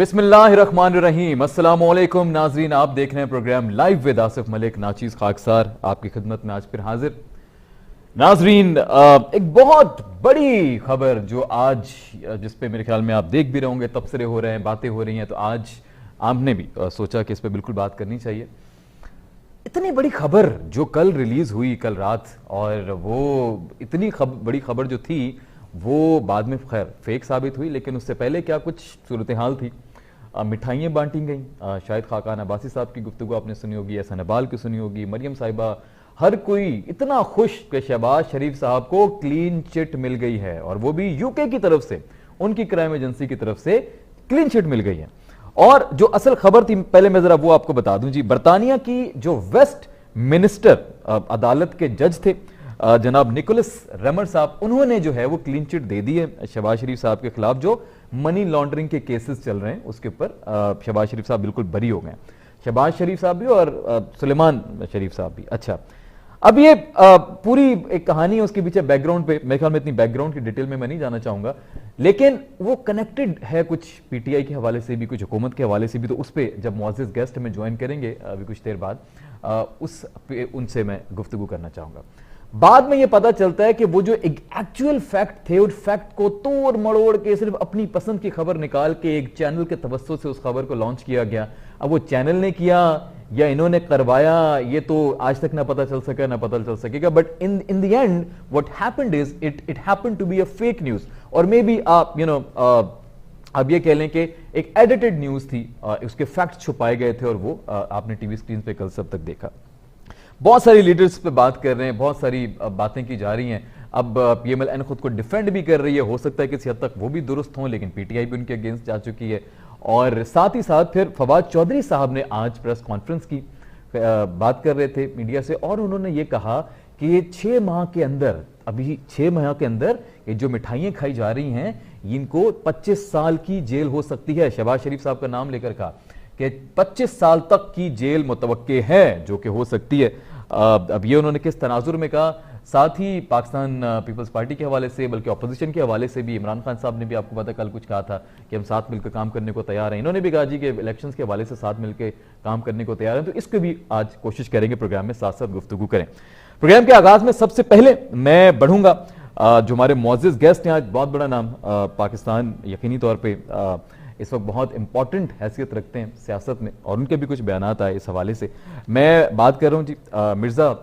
बिस्मिल्लाहिर्रहमानिर्रहीम। अस्सलाम वालेकुम नाजरीन, आप देख रहे हैं program live with Asif Malik. नाचीज खाकसार आपकी खिदमत में आज फिर हाजिर। नाजरीन, एक बहुत बड़ी खबर जो आज जिस पे मेरे ख्याल में आप देख भी रहे होंगे, तबसरे हो रहे हैं, बातें हो रही हैं, तो आज आपने भी सोचा कि इस पर बिल्कुल बात करनी चाहिए। इतनी बड़ी खबर जो कल रिलीज हुई कल रात, और वो इतनी बड़ी खबर जो थी वो बाद में खैर फेक साबित हुई, लेकिन उससे पहले क्या कुछ सूरत हाल थी। मिठाइयाँ बांटी गई। शायद खाकान अब्बासी साहब की गुफ्तगू आपने सुनी होगी, एहसान इकबाल की सुनी होगी, मरियम साहिबा, हर कोई इतना खुश कि शहबाज शरीफ साहब को क्लीन चिट मिल गई है, और वो भी यूके की तरफ से, उनकी क्राइम एजेंसी की तरफ से क्लीन चिट मिल गई है। और जो असल खबर थी, पहले मैं जरा वो आपको बता दूं जी। बरतानिया की जो वेस्ट मिनिस्टर अदालत के जज थे जनाब निकोलस रेमर साहब, उन्होंने जो है वो क्लीन चिट दे दी है शहबाज शरीफ साहब के खिलाफ। जो मनी लॉन्ड्रिंग के केसेस चल रहे हैं उसके ऊपर शहबाज शरीफ साहब बिल्कुल बरी हो गए। शहबाज शरीफ साहब भी और सुलेमान शरीफ साहब भी। अच्छा, अब ये पूरी एक कहानी है, उसके पीछे बैकग्राउंड पे मेरे ख्याल में इतनी बैकग्राउंड की डिटेल में मैं नहीं जाना चाहूंगा, लेकिन वो कनेक्टेड है कुछ पीटीआई के हवाले से भी, कुछ हुकूमत के हवाले से भी। तो उस पर जब मुअज़्ज़िज़ गेस्ट हमें ज्वाइन करेंगे अभी कुछ देर बाद, उस पे उनसे मैं गुफ्तगू करना चाहूंगा। बाद में ये पता चलता है कि वो जो एक एक्चुअल फैक्ट थे, उस फैक्ट को तोड़ मड़ोड़ के सिर्फ अपनी पसंद की खबर निकाल के एक चैनल के तवज्जुह से उस खबर को लॉन्च किया गया। अब वो चैनल ने किया या इन्होंने करवाया, ये तो आज तक ना पता चल सका ना पता चल सकेगा। But in the end what happened is it happened to be a fake news, और मे बी आप अब ये कह लें कि एक एडिटेड न्यूज थी, उसके फैक्ट छुपाए गए थे, और वो आपने टीवी स्क्रीन पे कल सब तक देखा। बहुत सारी लीडर्स पे बात कर रहे हैं, बहुत सारी बातें की जा रही हैं। अब पीएमएलएन खुद को डिफेंड भी कर रही है, हो सकता है किसी हद तक वो भी दुरुस्त हों, लेकिन पीटीआई भी उनके अगेंस्ट जा चुकी है। और साथ ही साथ फिर फवाद चौधरी साहब ने आज प्रेस कॉन्फ्रेंस की, बात कर रहे थे मीडिया से, और उन्होंने ये कहा कि ये 6 माह के अंदर, अभी 6 माह के अंदर ये जो मिठाइयाँ खाई जा रही हैं, इनको 25 साल की जेल हो सकती है। शहबाज शरीफ साहब का नाम लेकर कहा कि 25 साल तक की जेल मुतवक्के है, जो कि हो सकती है। अब ये उन्होंने किस तनाजुर में कहा, साथ ही पाकिस्तान पीपल्स पार्टी के हवाले से, बल्कि अपोजिशन के हवाले से भी इमरान खान साहब ने भी, आपको पता कल कुछ कहा था कि हम साथ मिलकर काम करने को तैयार हैं। इन्होंने भी कहा जी कि इलेक्शंस के हवाले से साथ मिलकर काम करने को तैयार हैं। तो इसको भी आज कोशिश करेंगे प्रोग्राम में साथ साथ गुफ्तगू करें। प्रोग्राम के आगाज में सबसे पहले मैं बढ़ूंगा, जो हमारे मुअज़्ज़िज़ गेस्ट हैं आज, बहुत बड़ा नाम, पाकिस्तान यकीनी तौर पर इस वक्त बहुत इंपॉर्टेंट हैसियत रखते हैं सियासत में, और उनके भी कुछ बयानात आए इस हवाले से। मैं बात कर रहा हूँ जी मिर्ज़ा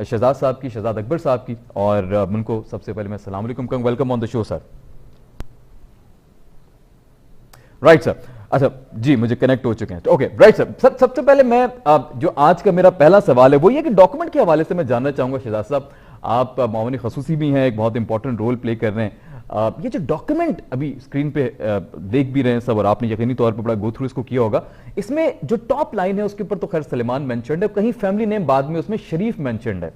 शहजाद साहब की, शहजाद अकबर साहब की, और उनको सबसे पहले मैं अस्सलाम वालेकुम कहूँ। Welcome on the show sir. Right sir. अच्छा जी, मुझे कनेक्ट हो चुके हैं। Okay right sir. सबसे पहले मैं जो आज का मेरा पहला सवाल है वो ये कि डॉक्यूमेंट के हवाले से मैं जानना चाहूंगा। शहजाद साहब, आप मामूनी खसूसी भी हैं, एक बहुत इंपॉर्टेंट रोल प्ले कर रहे हैं। ये जो डॉक्यूमेंट अभी स्क्रीन पे देख भी रहे हैं सब, और आपने यकीनी तौर पे बड़ा गो थ्रू इसको किया होगा, इसमें जो टॉप लाइन है उसके ऊपर तो खैर सलेमान मेंशन्ड है, कहीं फैमिली नेम बाद में उसमें शरीफ मेंशन्ड है।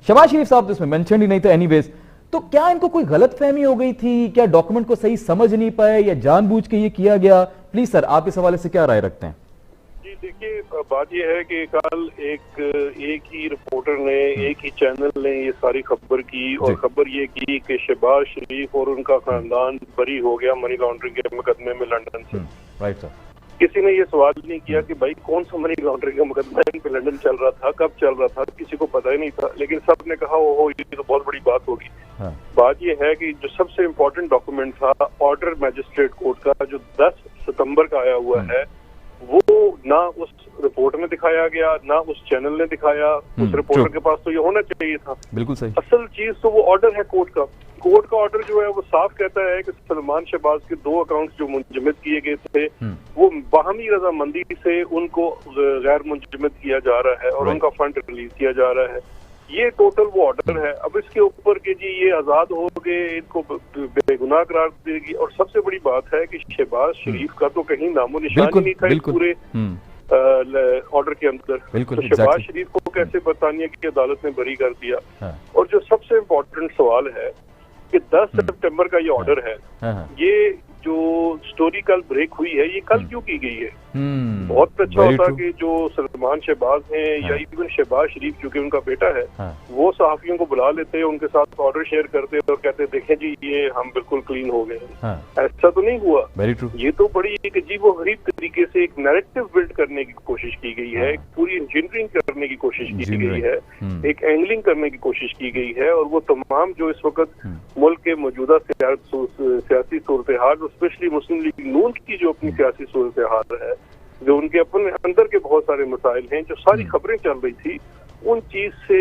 शहबाज शरीफ साहब तो इसमें मेंशन्ड ही नहीं था एनीवेज। तो क्या इनको कोई गलतफहमी हो गई थी, क्या डॉक्यूमेंट को सही समझ नहीं पाए, या जानबूझ के ये किया गया? प्लीज सर, आप इस हवाले से क्या राय रखते हैं? देखिए, बात यह है कि कल एक ही रिपोर्टर ने, एक ही चैनल ने ये सारी खबर की, और खबर ये की कि शहबाज शरीफ और उनका खानदान बरी हो गया मनी लॉन्ड्रिंग के मुकदमे में लंदन से। Right sir. किसी ने ये सवाल नहीं किया कि भाई कौन सा मनी लॉन्ड्रिंग का मुकदमा इन पे लंदन चल रहा था, कब चल रहा था, किसी को पता ही नहीं था। लेकिन सब ने कहा ओहो ये तो बहुत बड़ी बात होगी। बात ये है कि जो सबसे इम्पोर्टेंट डॉक्यूमेंट था ऑर्डर मैजिस्ट्रेट कोर्ट का, जो 10 सितंबर का आया हुआ है, वो ना उस रिपोर्ट में दिखाया गया, ना उस चैनल ने दिखाया। उस रिपोर्टर के पास तो ये होना चाहिए था। बिल्कुल सही। असल चीज तो वो ऑर्डर है कोर्ट का। कोर्ट का ऑर्डर जो है वो साफ कहता है कि सलमान शहबाज के 2 अकाउंट्स जो मुंजमद किए गए थे, वो बाहमी रजामंदी से उनको गैर मुंजमद किया जा रहा है, और उनका फंड रिलीज किया जा रहा है। ये टोटल वो ऑर्डर है। अब इसके ऊपर के जी ये आजाद हो गए, इनको बेगुनाह करार देगी। और सबसे बड़ी बात है कि शहबाज शरीफ का तो कहीं नामो निशान ही नहीं था इस पूरे ऑर्डर के अंदर। तो शहबाज शरीफ को कैसे बरतानिया की अदालत ने बरी कर दिया? और जो सबसे इम्पोर्टेंट सवाल है कि 10 सितंबर का ये ऑर्डर है, ये जो स्टोरी कल ब्रेक हुई है, ये कल क्यों की गई है? बहुत अच्छा होता कि जो सलमान शहबाज हैं या इवन शहबाज शरीफ जो कि उनका बेटा है, वो सहाफियों को बुला लेते, उनके साथ ऑर्डर शेयर करते और कहते देखें जी ये हम बिल्कुल क्लीन हो गए। ऐसा तो नहीं हुआ। ये तो बड़ी एक अजीब व गरीब तरीके से एक नैरेटिव बिल्ड करने की कोशिश की गई है, पूरी इंजीनियरिंग करने की कोशिश की गई है, एक एंगलिंग करने की कोशिश की गई है। और वो तमाम जो इस वक्त मुल्क के मौजूदा सियासी सूरत हाल, स्पेशली मुस्लिम लीग नून की जो अपनी सियासी सूरत हाल है, जो उनके अपने अंदर के बहुत सारे मसाइल हैं, जो सारी खबरें चल रही थी, उन चीज से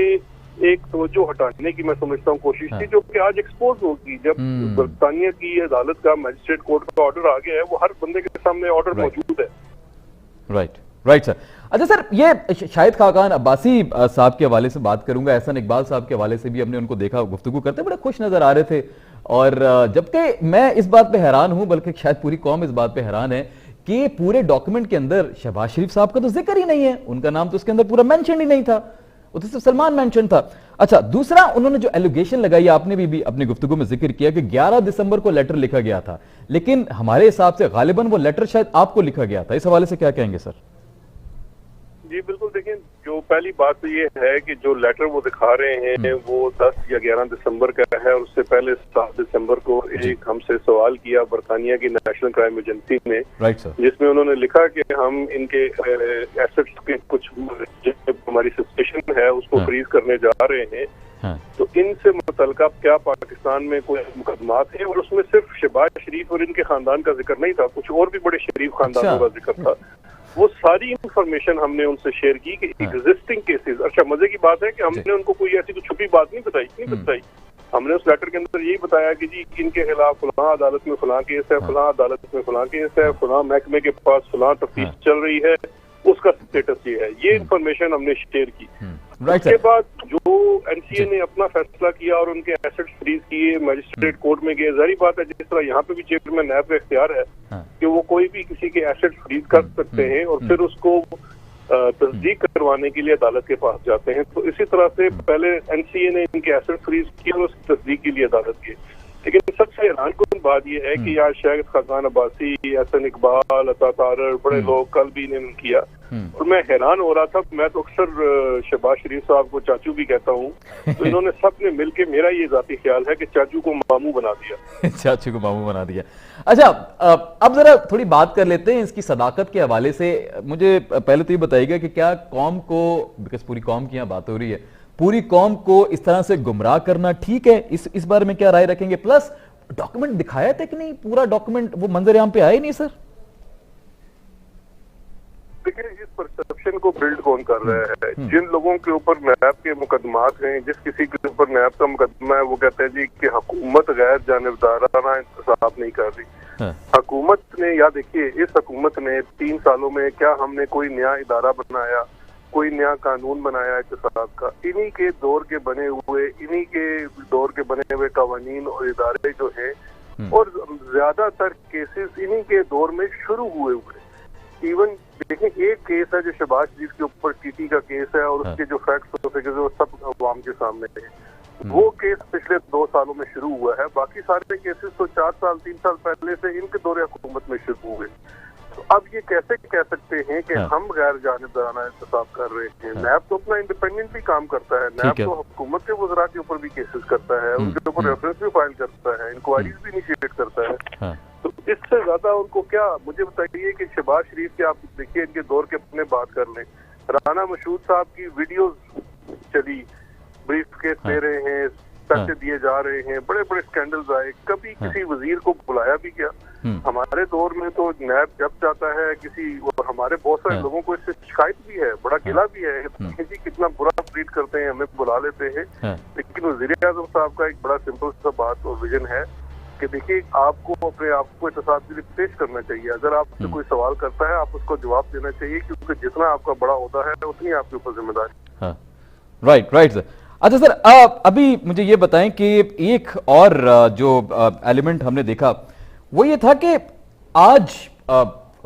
एक तवज्जो हटाने की मैं समझता हूँ कोशिश थी, जो कि आज एक्सपोज होगी जब बरतानिया की अदालत का मजिस्ट्रेट कोर्ट का ऑर्डर आ गया है। वो हर बंदे के सामने ऑर्डर मौजूद है। Right sir. अच्छा सर, ये शाहिद खाकान अब्बासी साहब के हवाले से बात करूंगा, एहसन इकबाल साहब के हवाले से भी हमने उनको देखा, गुफ्तगू करते बड़े खुश नजर आ रहे थे। और जबकि मैं इस बात पे हैरान हूं, बल्कि शायद पूरी कौम इस बात पे हैरान है कि पूरे डॉक्यूमेंट के अंदर शहबाज शरीफ साहब का तो जिक्र ही नहीं है, उनका नाम तो उसके अंदर पूरा मेंशन ही नहीं था, वो तो सिर्फ सलमान मेंशन था। अच्छा, दूसरा उन्होंने जो एलिगेशन लगाई, आपने भी अपनी गुफ्तगू में जिक्र किया कि 11 दिसंबर को लेटर लिखा गया था, लेकिन हमारे हिसाब से गालिबन वो लेटर शायद आपको लिखा गया था। इस हवाले से क्या कहेंगे सर? जी बिल्कुल, देखिए जो पहली बात तो ये है कि जो लेटर वो दिखा रहे हैं वो 10 या 11 दिसंबर का है, और उससे पहले 7 दिसंबर को एक हमसे सवाल किया बरतानिया की नेशनल क्राइम एजेंसी ने, जिसमें उन्होंने लिखा कि हम इनके एसेट्स के कुछ हमारी सस्पेशन है उसको फ्रीज करने जा रहे हैं। तो इनसे मुतल्लिका क्या पाकिस्तान में कोई मुकदमात हैं, और उसमें सिर्फ शहबाज शरीफ और इनके खानदान का जिक्र नहीं था, कुछ और भी बड़े शरीफ खानदानों का जिक्र था। वो सारी इंफॉर्मेशन हमने उनसे शेयर की कि एग्जिस्टिंग केसेस। अच्छा, मजे की बात है कि हमने उनको कोई ऐसी कुछ छुपी बात नहीं बताई। हमने उस लेटर के अंदर यही बताया कि जी इनके खिलाफ फलां अदालत में फलां केस है, फलां अदालत में फलां केस है, फलां महकमे के पास फलां तफ्तीश चल रही है, उसका स्टेटस ये है। ये इंफॉर्मेशन हमने शेयर की। उसके बाद जो एनसीए ने अपना फैसला किया और उनके एसेट्स फ्रीज किए, मजिस्ट्रेट कोर्ट में गए। जाहिर बात है, जिस तरह यहाँ पे भी चेयरमैन नैब का इख्तियार है कि वो कोई भी किसी के एसेट्स फ्रीज कर सकते हैं और फिर उसको तस्दीक करवाने के लिए अदालत के पास जाते हैं। तो इसी तरह से पहले एनसीए ने इनके एसेट्स फ्रीज किए और उसकी तस्दीक के लिए अदालत गए। लेकिन सबसे हैरानकुन बात यह है कि यार शाहिद खाकान अब्बासी, एहसन इकबाल, अता तारर, बड़े लोग कल भी इन्होंने किया, और मैं हैरान हो रहा था। मैं तो अक्सर शहबाज शरीफ साहब को चाचू भी कहता हूँ, तो इन्होंने सबने मिलके, मेरा ये जाती ख्याल है कि चाचू को मामू बना दिया। चाचू को मामू बना दिया। अच्छा, अब जरा थोड़ी बात कर लेते हैं इसकी सदाकत के हवाले से। मुझे पहले तो ये बताइएगा कि क्या कौम को, बिकॉज पूरी कौम की यहाँ बात हो रही है, पूरी कौम को इस तरह से गुमराह करना ठीक है? इस बारे में क्या राय रखेंगे? प्लस डॉक्यूमेंट दिखाया था कि नहीं? पूरा डॉक्यूमेंट वो मंजर आम पे आया ही नहीं सर। देखिए, इस परसेप्शन को बिल्ड कौन कर रहा है? जिन लोगों के ऊपर नैब के मुकदमात हैं, जिस किसी के ऊपर नैब का मुकदमा है, वो कहते हैं जी कि हुकूमत गैर जानिबदाराना इंतजाम नहीं कर रही। हुकूमत ने, या देखिए इस हुकूमत ने 3 सालों में क्या हमने कोई नया इदारा बनाया, कोई नया कानून बनाया इक़्तिसाद का? इन्हीं के दौर के बने हुए कवानीन और इदारे जो हैं, और ज्यादातर केसेस इन्हीं के दौर में शुरू हुए। इवन देखिए, एक केस है जो शहबाज शरीफ के ऊपर टीटी का केस है, और उसके जो फैक्ट्स होते हैं वो सब अवाम के सामने है। वो केस पिछले 2 सालों में शुरू हुआ है। बाकी सारे केसेस तो 4 साल 3 साल पहले से इनके दौरे हुकूमत में शुरू हुए। तो अब ये कैसे कह सकते हैं कि हम गैर जानिबदाराना इंतजाम कर रहे हैं? नैब तो अपना इंडिपेंडेंटली काम करता है। नैब तो हुकूमत के वज़रा के ऊपर भी केसेस करता है, उनके ऊपर रेफरेंस भी फाइल करता है, इंक्वायरीज भी इनिशिएट करता है। तो इससे ज्यादा उनको क्या? मुझे बताइए कि शहबाज शरीफ के, आप देखिए इनके दौर के अपने बात कर लें, राना मशहूद साहब की वीडियोस चली, ब्रीफ केस दे रहे हैं, पैसे दिए जा रहे हैं, बड़े बड़े स्कैंडल्स आए। कभी किसी वजीर को बुलाया भी गया? हमारे दौर में तो नैब जब जाता है किसी, और हमारे बहुत सारे लोगों को इससे शिकायत भी है, बड़ा गिला भी है जी कितना बुरा ट्रीट करते हैं, हमें बुला लेते हैं। लेकिन वज़ीर-ए-आज़म साहब का एक बड़ा सिंपल सा बात और विजन है कि देखिए, आपको अपने आप को एहतसाब के लिए पेश करना चाहिए। अगर आपसे कोई सवाल करता है, आप उसको जवाब देना चाहिए, क्योंकि जितना आपका बड़ा होता है उतनी आपके ऊपर जिम्मेदारी। Right sir. अच्छा सर, अभी मुझे ये बताएं कि एक और जो एलिमेंट हमने देखा वो ये था कि आज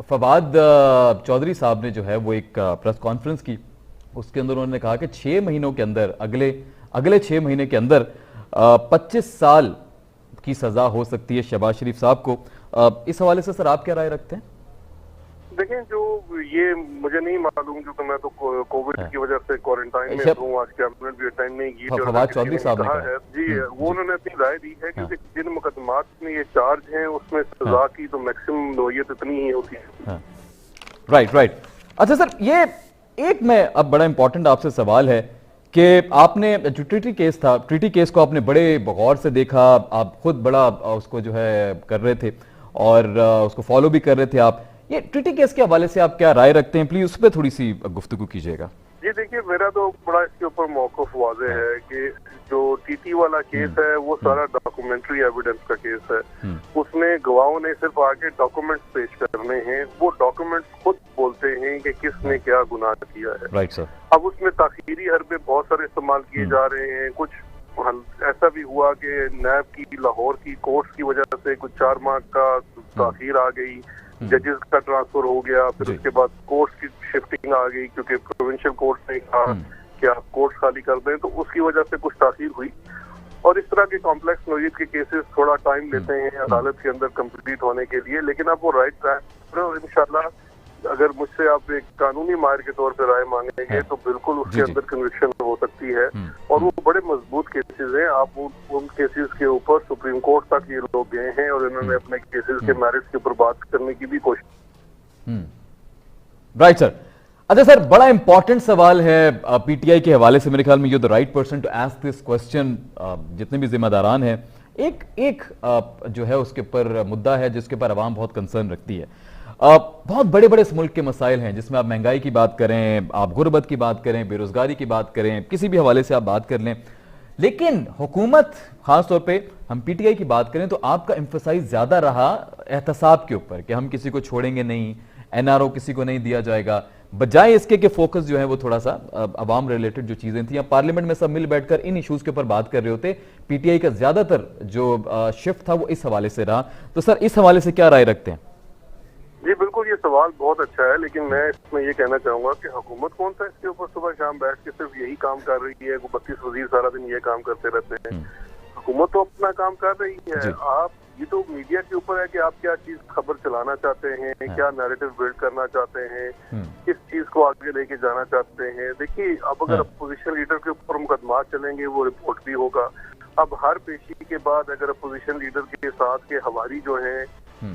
फवाद चौधरी साहब ने जो है वो एक प्रेस कॉन्फ्रेंस की, उसके अंदर उन्होंने कहा कि 6 महीनों के अंदर, अगले 6 महीने के अंदर 25 साल की सजा हो सकती है शहबाज शरीफ साहब को। इस हवाले से सर आप क्या राय रखते हैं? देखें, जो ये मुझे नहीं मालूम क्योंकि मैं तो कोविड की वजह से क्वारंटाइन में हूँ, आज कैबिनेट भी अटेंड नहीं की। फवाद चौधरी साहब ने कहा है जी, वो उन्होंने अपनी राय दी है क्योंकि जिन मुकदमात में ये चार्ज हैं उसमें सजा की तो मैक्सिमम नौयत इतनी ही होती है। Right right. अच्छा सर, ये एक मैं अब बड़ा इंपॉर्टेंट आपसे सवाल है कि आपने जो ट्रीटी केस था, ट्रीटी केस को आपने बड़े गौर से देखा, आप खुद बड़ा उसको जो है कर रहे थे और उसको फॉलो भी कर रहे थे आप। ये ट्रीटी केस के हवाले से आप क्या राय रखते हैं, प्लीज उस पर थोड़ी सी गुफ्तगू कीजिएगा। जी देखिए, मेरा तो बड़ा इसके ऊपर मौक़िफ़ वाज़ेह है कि जो टीटी वाला केस है वो सारा डॉक्यूमेंट्री एविडेंस का केस है। उसमें गवाहों ने सिर्फ आगे डॉक्यूमेंट्स पेश करने हैं, वो डॉक्यूमेंट्स खुद बोलते हैं कि किसने क्या गुनाह किया है। Right sir. अब उसमें ताखीरी हरबे बहुत सारे इस्तेमाल किए जा रहे हैं। कुछ ऐसा भी हुआ कि नैब की लाहौर की कोर्ट्स की वजह से कुछ 4 माह का ताखीर आ गई, जजेस का ट्रांसफर हो गया, फिर उसके बाद कोर्ट्स की शिफ्टिंग आ गई क्योंकि प्रोविंशियल कोर्ट्स ने कहा कि आप कोर्ट्स खाली कर दें, तो उसकी वजह से कुछ ताखीर हुई। और इस तरह के कॉम्प्लेक्स नौयत के केसेस थोड़ा टाइम लेते हैं अदालत के अंदर कंप्लीट होने के लिए, लेकिन अब वो राइट ट्रैक पर, और इंशाल्लाह अगर मुझसे आप एक कानूनी माहिर के तौर पर राय मांगेंगे तो बिल्कुल उसके अंदर कन्विक्शन हो सकती है। और वो बड़े मजबूत केसेस हैं। आप उन केसेस के ऊपर सुप्रीम कोर्ट तक ये लोग गए हैं और इन्होंने अपने केसेस के मेरिट्स के ऊपर बात करने की भी कोशिश। Right sir. अच्छा सर, बड़ा इंपॉर्टेंट सवाल है पीटीआई के हवाले से, मेरे ख्याल में you the right person to ask this question. जितने भी जिम्मेदारान हैं, एक जो है उसके ऊपर मुद्दा है जिसके ऊपर आवाम बहुत कंसर्न रखती है। बहुत बड़े बड़े इस मुल्क के मसाइल हैं जिसमें आप महंगाई की बात करें, आप गुर्बत की बात करें, बेरोजगारी की बात करें, किसी भी हवाले से आप बात कर लें, लेकिन हुकूमत खासतौर पे हम पीटीआई की बात करें तो आपका एम्फसाइज ज्यादा रहा एहतसाब के ऊपर कि हम किसी को छोड़ेंगे नहीं, एनआरओ किसी को नहीं दिया जाएगा, बजाय इसके कि फोकस जो है वो थोड़ा सा अवाम रिलेटेड जो चीजें थी, पार्लियामेंट में सब मिल बैठकर इन इश्यूज के ऊपर बात कर रहे होते। पीटीआई का ज्यादातर जो शिफ्ट था वो इस हवाले से रहा। तो सर, इस हवाले से क्या राय रखते हैं? जी बिल्कुल, ये सवाल बहुत अच्छा है, लेकिन मैं इसमें ये कहना चाहूंगा कि हुकूमत कौन सा इसके ऊपर सुबह शाम बैठ के सिर्फ यही काम कर रही है। 32 वजीर सारा दिन ये काम करते रहते हैं। हुकूमत तो अपना काम कर रही है। आप ये तो मीडिया के ऊपर है कि आप क्या चीज खबर चलाना चाहते हैं, क्या नैरेटिव बिल्ड करना चाहते हैं, किस चीज को आगे लेके जाना चाहते हैं। देखिए, अब अगर अपोजिशन लीडर के ऊपर मुकदमा चलेंगे वो रिपोर्ट भी होगा। अब हर पेशी के बाद अगर अपोजिशन लीडर के साथ के हवारी जो हैं,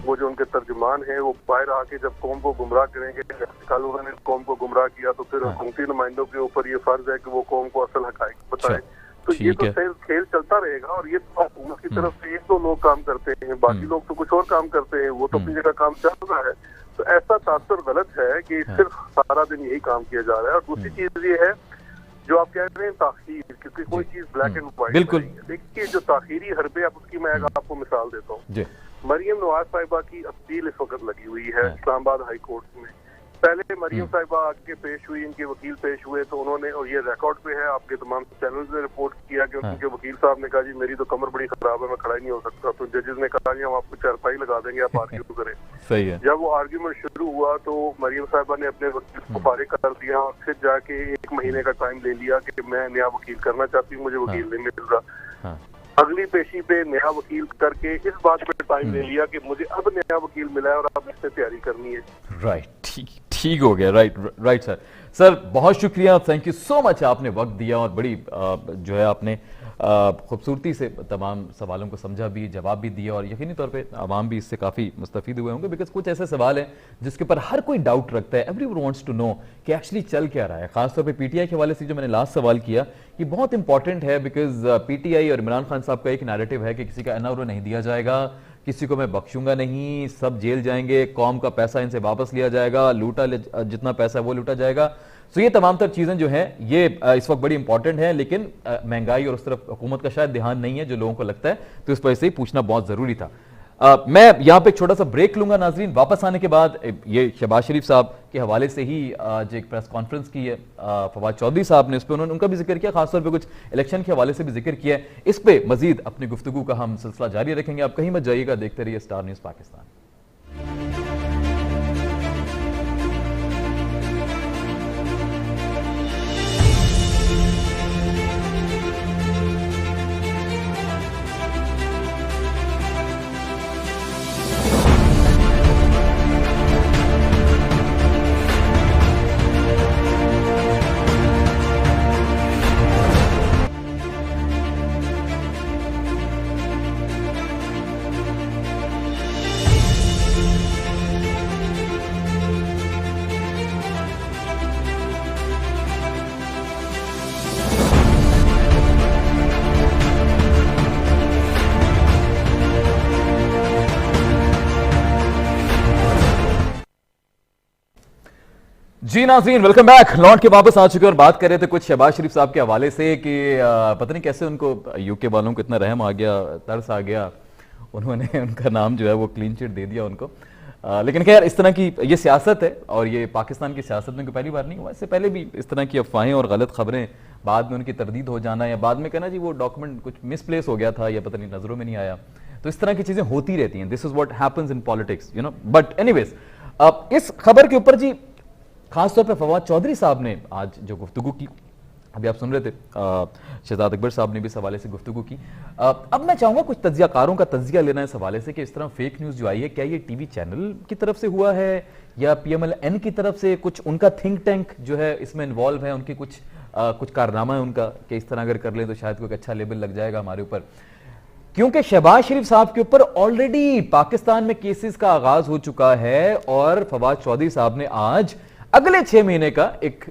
वो जो उनके तर्जुमान हैं, वो बाहर आके जब कौम को गुमराह करेंगे, कल उन्होंने कौम को गुमराह किया तो फिर हुकूमती नुमाइंदों के ऊपर ये फर्ज है कि वो कौम को असल हकाइक बताएं। तो ये तो खेल चलता रहेगा। और ये तो हुकूमत की तरफ से 1-2 लोग काम करते हैं, बाकी लोग तो कुछ और काम करते हैं, वो तो अपनी जगह काम चल रहा है। तो ऐसा तासुर गलत है कि सिर्फ सारा दिन यही काम किया जा रहा है। और दूसरी चीज ये है जो आप कह रहे हैं ताखीर, क्योंकि कोई चीज ब्लैक एंड व्हाइट बिल्कुल। देखिए, जो ताखीरी हरबे, आप उसकी मैं आपको मिसाल देता हूँ। मरियम नवाज साहिबा की अपील इस वक्त लगी हुई है इस्लामाबाद हाई कोर्ट में। पहले मरियम साहिबा आगे पेश हुई, इनके वकील पेश हुए, तो उन्होंने, और ये रिकॉर्ड पे है, आपके तमाम चैनल्स ने रिपोर्ट किया कि उनके वकील साहब ने कहा जी मेरी तो कमर बड़ी खराब है, मैं खड़ा ही नहीं हो सकता। तो जजेस ने कहा जी हम आपको चारपाई लगा देंगे, आप आर्ग्यू करें। सही है। जब वो आर्ग्यूमेंट शुरू हुआ तो मरियम साहिबा ने अपने वकील को फारिग कर दिया और फिर जाके 1 महीने का टाइम ले लिया कि मैं नया वकील करना चाहती हूँ, मुझे वकील नहीं मिल रहा। अगली पेशी पे नया वकील करके इस बात पे टाइम ले लिया कि मुझे अब नया वकील मिला है और अब इससे तैयारी करनी है। राइट, ठीक हो गया। Right sir. सर बहुत शुक्रिया, थैंक यू सो मच, आपने वक्त दिया और बड़ी जो है आपने खूबसूरती से तमाम सवालों को समझा भी, जवाब भी दिया, और यकीनी तौर पे आवाम भी इससे काफ़ी मुस्तफ़ीद हुए होंगे, बिकॉज कुछ ऐसे सवाल हैं जिसके ऊपर हर कोई डाउट रखता है। एवरीवन वांट्स टू नो कि एक्चुअली चल क्या रहा है। खासतौर पे पीटीआई के हवाले से जो मैंने लास्ट सवाल किया, ये बहुत इंपॉर्टेंट है, बिकॉज पीटीआई और इमरान खान साहब का एक नैरेटिव है कि किसी का एनआरओ नहीं दिया जाएगा, किसी को मैं बख्शूंगा नहीं, सब जेल जाएंगे, कौम का पैसा इनसे वापस लिया जाएगा, जितना पैसा वो लूटा जाएगा। तो ये तमाम तर चीजें जो हैं ये इस वक्त बड़ी इंपॉर्टेंट है, लेकिन महंगाई और उस तरफ हुकूमत का शायद ध्यान नहीं है जो लोगों को लगता है, तो इस वजह से ही पूछना बहुत जरूरी था। मैं यहां पे एक छोटा सा ब्रेक लूंगा नाजरीन। वापस आने के बाद ये शहबाज शरीफ साहब के हवाले से ही जो एक प्रेस कॉन्फ्रेंस की है फवाद चौधरी साहब ने, उस पर उन्होंने उनका भी जिक्र किया, खासतौर पे कुछ इलेक्शन के हवाले से भी जिक्र किया है। इस पे मजीद अपनी गुफ्तगू का हम सिलसिला जारी रखेंगे। आप कहीं मत जाइएगा, देखते रहिए स्टार न्यूज पाकिस्तान। जी नाज़रीन, वेलकम बैक। लौट के वापस आ चुके और बात कर रहे थे कुछ शहबाज शरीफ साहब के हवाले से कि पता नहीं कैसे उनको यूके वालों को इतना रहम आ गया, तरस आ गया, उन्होंने उनका नाम जो है वो क्लीन चिट दे दिया उनको। लेकिन खैर इस तरह की ये सियासत है और ये पाकिस्तान की सियासत में कोई पहली बार नहीं हुआ, इससे पहले भी इस तरह की अफवाहें और गलत खबरें बाद में उनकी तरदीद हो जाना या बाद में कहना जी वो डॉक्यूमेंट कुछ मिसप्लेस हो गया था या पता नहीं नजरों में नहीं आया, तो इस तरह की चीजें होती रहती हैं। This is what happens in politics, you know. But anyways, इस खबर के ऊपर जी खासतौर पर फवाद चौधरी साहब ने आज जो गुफ्तगू की, अभी आप सुन रहे थे शहजाद अकबर साहब ने भी इस हवाले से गुफ्तगू की। अब मैं चाहूंगा कुछ तज्जियाकारों का तज्जिया लेना इस हवाले से कि इस तरह फेक न्यूज जो आई है, क्या ये टीवी चैनल की तरफ से हुआ है या पीएमएलएन की तरफ से, कुछ उनका थिंक टैंक जो है इसमें इन्वॉल्व है, उनके कुछ कारनामा है उनका कि इस तरह अगर कर ले तो शायद कोई अच्छा लेबल लग जाएगा हमारे ऊपर। क्योंकि शहबाज शरीफ साहब के ऊपर ऑलरेडी पाकिस्तान में केसेस का आगाज हो चुका है और फवाद चौधरी साहब ने आज अगले 6 महीने का एक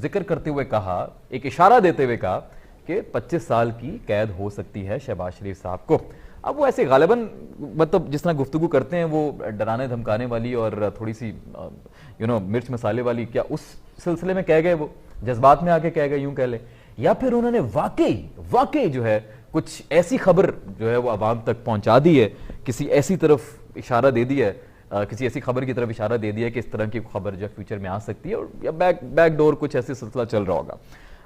जिक्र करते हुए कहा, एक इशारा देते हुए कहा कि 25 साल की कैद हो सकती है शहबाज शरीफ साहब को। अब वो ऐसे गालिबन मतलब जिस तरह गुफ्तगू करते हैं वो डराने धमकाने वाली और थोड़ी सी मिर्च मसाले वाली, क्या उस सिलसिले में कह गए, वो जज्बात में आके कह गए यूं कह ले, या फिर उन्होंने वाकई जो है कुछ ऐसी खबर जो है वो आवाम तक पहुंचा दी है, किसी ऐसी तरफ इशारा दे दिया है, किसी ऐसी खबर की तरफ इशारा दे दिया है कि इस तरह की खबर जो फ्यूचर में आ सकती है, और या बैक डोर कुछ ऐसे सिलसिला चल रहा होगा।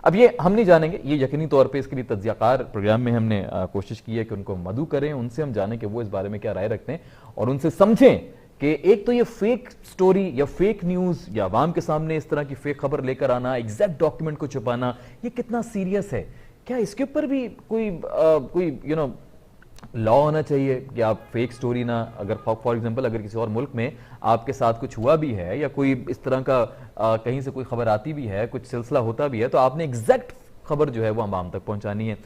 अब ये हम नहीं जानेंगे, ये यकीनी तौर पे इसके लिए तज्जियाकार प्रोग्राम में हमने कोशिश की है कि उनको मदऊ करें, उनसे हम जानें कि वो इस बारे में क्या राय रखते हैं और उनसे समझें कि एक तो ये फेक स्टोरी या फेक न्यूज या आवाम के सामने इस तरह की फेक खबर लेकर आना, एग्जैक्ट डॉक्यूमेंट को छुपाना, ये कितना सीरियस है। क्या इसके ऊपर भी कोई लॉ होना चाहिए कि आप फेक स्टोरी ना, अगर फॉर एग्जांपल अगर किसी और मुल्क में आपके साथ कुछ हुआ भी है या कोई इस तरह का कहीं से कोई खबर आती भी है, कुछ सिलसिला होता भी है, तो आपने एग्जैक्ट खबर जो है वो आवाम तक पहुंचानी है।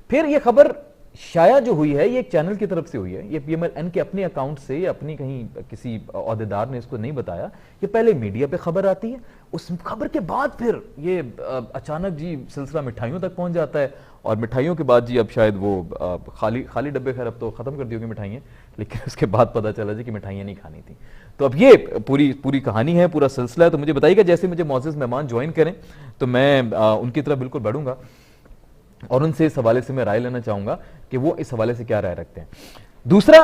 फिर ये खबर शाया जो हुई है ये एक चैनल की तरफ से हुई है, ये पीएमएलएन के अपने अकाउंट से या अपनी कहीं किसी ओहदेदार ने इसको नहीं बताया, ये पहले मीडिया पे खबर आती है, उस खबर के बाद फिर ये अचानक जी सिलसिला मिठाइयों तक पहुंच जाता है और मिठाइयों के बाद जी अब शायद वो खाली डब्बे, खैर अब तो खत्म कर दी होगी मिठाइयाँ, लेकिन उसके बाद पता चला जी कि मिठाइयाँ नहीं खानी थी। तो अब ये पूरी कहानी है, पूरा सिलसिला है। तो मुझे बताइएगा, जैसे मुझे मौजूद मेहमान ज्वाइन करें तो मैं उनकी तरफ बिल्कुल बढ़ूंगा और उनसे इस हवाले से मैं राय लेना चाहूंगा कि वो इस हवाले से क्या राय रखते हैं। दूसरा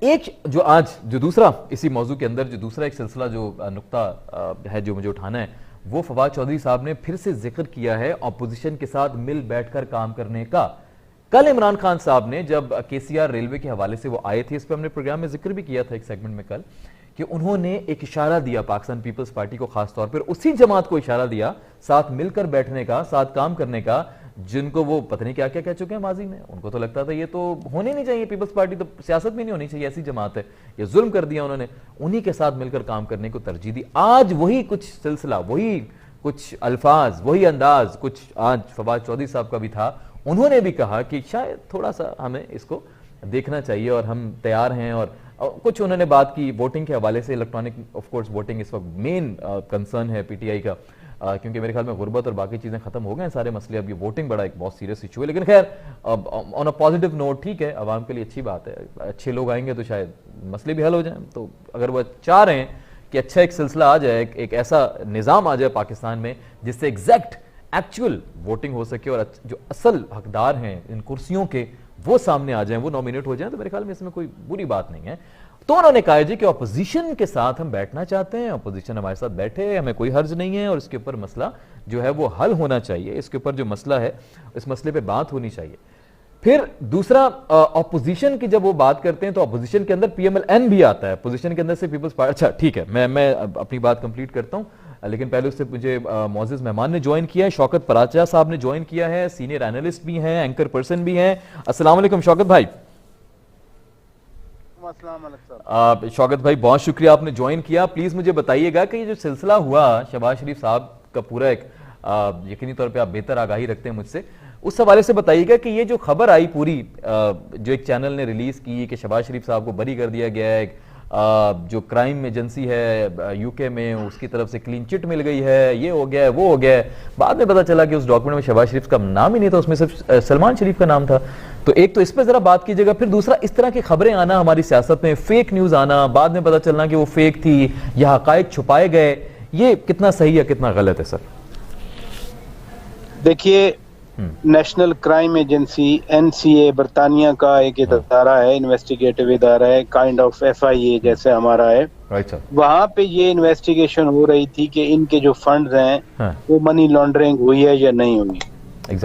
एक जो दूसरा इसी मौजू के अंदर जो दूसरा एक सिलसिला जो नुक्ता है जो मुझे उठाना है, वो फवाद चौधरी साहब ने फिर से जिक्र किया है ऑपोजिशन के साथ मिल बैठकर काम करने का। कल इमरान खान साहब ने जब केसीआर रेलवे के हवाले से वो आए थे, इस पर हमने प्रोग्राम में जिक्र भी किया था एक सेगमेंट में कल, कि उन्होंने एक इशारा दिया पाकिस्तान पीपल्स पार्टी को, खासतौर पर उसी जमात को इशारा दिया साथ मिलकर बैठने का, साथ काम करने का, जिनको वो पता नहीं क्या क्या कह चुके हैं माजी में। उनको तो लगता था ये तो होने नहीं चाहिए, पीपल्स पार्टी तो सियासत में नहीं होनी चाहिए, ऐसी जमात है, ये जुल्म कर दिया उन्होंने, उन्हीं के साथ मिलकर काम करने को तरजीह दी। आज वही कुछ सिलसिला, वही कुछ अल्फाज, वही अंदाज कुछ आज फवाद चौधरी साहब का भी था। उन्होंने भी कहा कि शायद थोड़ा सा हमें इसको देखना चाहिए और हम तैयार हैं, और कुछ उन्होंने बात की वोटिंग के हवाले से। इलेक्ट्रॉनिक ऑफ कोर्स वोटिंग इस वक्त मेन कंसर्न है पीटीआई का, क्योंकि मेरे ख्याल में गुर्बत और बाकी चीजें खत्म हो गए हैं सारे मसले, अब ये वोटिंग बड़ा एक बहुत सीरियस इशू है। लेकिन खैर ऑन अ पॉजिटिव नोट ठीक है, आवाम के लिए अच्छी बात है, अच्छे लोग आएंगे तो शायद मसले भी हल हो जाएं। तो अगर वह चाह रहे हैं कि अच्छा एक सिलसिला आ जाए, एक ऐसा निज़ाम आ जाए पाकिस्तान में जिससे एग्जैक्ट एक्चुअल वोटिंग हो सके और जो असल हकदार हैं इन कुर्सियों के वो सामने आ जाएं, वो नॉमिनेट हो जाएं, तो मेरे ख्याल में इसमें कोई बुरी बात नहीं है। तो उन्होंने कहा जी कि ऑपोजिशन के साथ हम बैठना चाहते हैं, ऑपोजिशन हमारे साथ बैठे, हमें कोई हर्ज नहीं है और इसके ऊपर मसला जो है वो हल होना चाहिए, इसके ऊपर जो मसला है इस मसले पे बात होनी चाहिए। फिर दूसरा ऑपोजिशन की जब वो बात करते हैं तो ऑपोजिशन के अंदर पीएमएलएन भी आता है, ऑपोजिशन के अंदर से पीपल्स पार्टी। अच्छा ठीक है, मैं अपनी बात कंप्लीट करता हूं, लेकिन पहले उससे मुझे मौजूद मेहमान ने ज्वाइन किया है, शौकत पराचा साहब ने ज्वाइन किया है, सीनियर एनालिस्ट भी हैं, एंकर पर्सन भी हैं। अस्सलाम वालेकुम शौकत भाई। शौकत भाई बहुत शुक्रिया आपने ज्वाइन किया। प्लीज मुझे बताइएगा कि ये जो सिलसिला हुआ शहबाज शरीफ साहब का पूरा एक यकीनी तौर पे आप बेहतर आगाही रखते हैं मुझसे, उस हवाले से बताइएगा कि ये जो खबर आई पूरी जो एक चैनल ने रिलीज की कि शहबाज शरीफ साहब को बरी कर दिया गया है, जो क्राइम एजेंसी है यूके में उसकी तरफ से क्लीन चिट मिल गई है, ये हो गया है वो हो गया है, बाद में पता चला कि उस डॉक्यूमेंट में शहबाज शरीफ का नाम ही नहीं था, उसमें सिर्फ सलमान शरीफ का नाम था। तो एक तो इस पर जरा बात कीजिएगा। फिर दूसरा, इस तरह की खबरें आना हमारी सियासत में, फेक न्यूज आना, बाद में पता चलना कि वो फेक थी या हकायक छुपाए गए, ये कितना सही या कितना गलत है सर? देखिए, नेशनल क्राइम एजेंसी एनसीए बरतानिया का एक इदारा है, इन्वेस्टिगेटिव इदारा है, काइंड ऑफ एफआईए जैसे हमारा है। अच्छा। वहां पे ये इन्वेस्टिगेशन हो रही थी कि इनके जो फंड्स हैं वो मनी लॉन्ड्रिंग हुई है या नहीं हुई।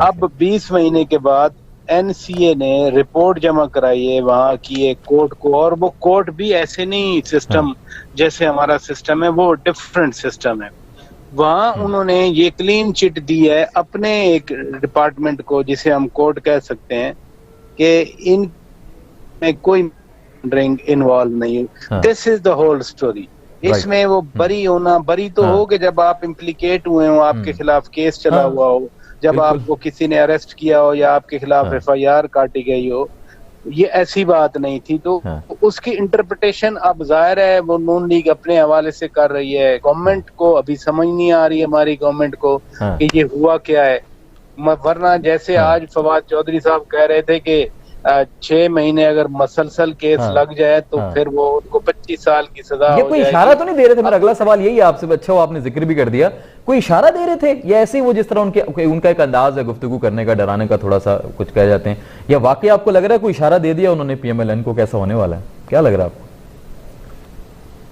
अब 20 महीने के बाद एनसीए ने रिपोर्ट जमा कराई है वहां की एक कोर्ट को, और वो कोर्ट भी ऐसे नहीं सिस्टम जैसे हमारा सिस्टम है, वो डिफरेंट सिस्टम है। वहां उन्होंने ये क्लीन चिट दी है अपने एक डिपार्टमेंट को, जिसे हम कोर्ट कह सकते हैं, कि इन में कोई ड्रिंक इन्वॉल्व नहीं। This is the whole story. इसमें वो बरी तो हो कि जब आप इम्प्लीकेट हुए हो, आपके खिलाफ केस चला हुआ हो, जब आपको किसी ने अरेस्ट किया हो या आपके खिलाफ एफआईआर काटी गई हो, ये ऐसी बात नहीं थी। तो उसकी इंटरप्रिटेशन अब जाहिर है वो नून लीग अपने हवाले से कर रही है। गवर्नमेंट को अभी समझ नहीं आ रही है, हमारी गवर्नमेंट को, कि ये हुआ क्या है। वरना जैसे आज फवाद चौधरी साहब कह रहे थे कि 6 महीने अगर मसलसल केस लग जाए तो फिर वो उनको 25 साल की सजा हो जाएगी। कोई इशारा तो नहीं दे रहे थे? मेरा अगला सवाल यही है आपसे। अच्छा हो आपने जिक्र भी कर दिया, कोई इशारा दे रहे थे या ऐसे ही वो जिस तरह उनका एक अंदाज है गुफ्तगू करने का, डराने का, थोड़ा सा कुछ कह जाते हैं, या वाकई आपको लग रहा है कोई इशारा दे दिया उन्होंने पीएमएलएन को कैसा होने वाला है? क्या लग रहा है आपको?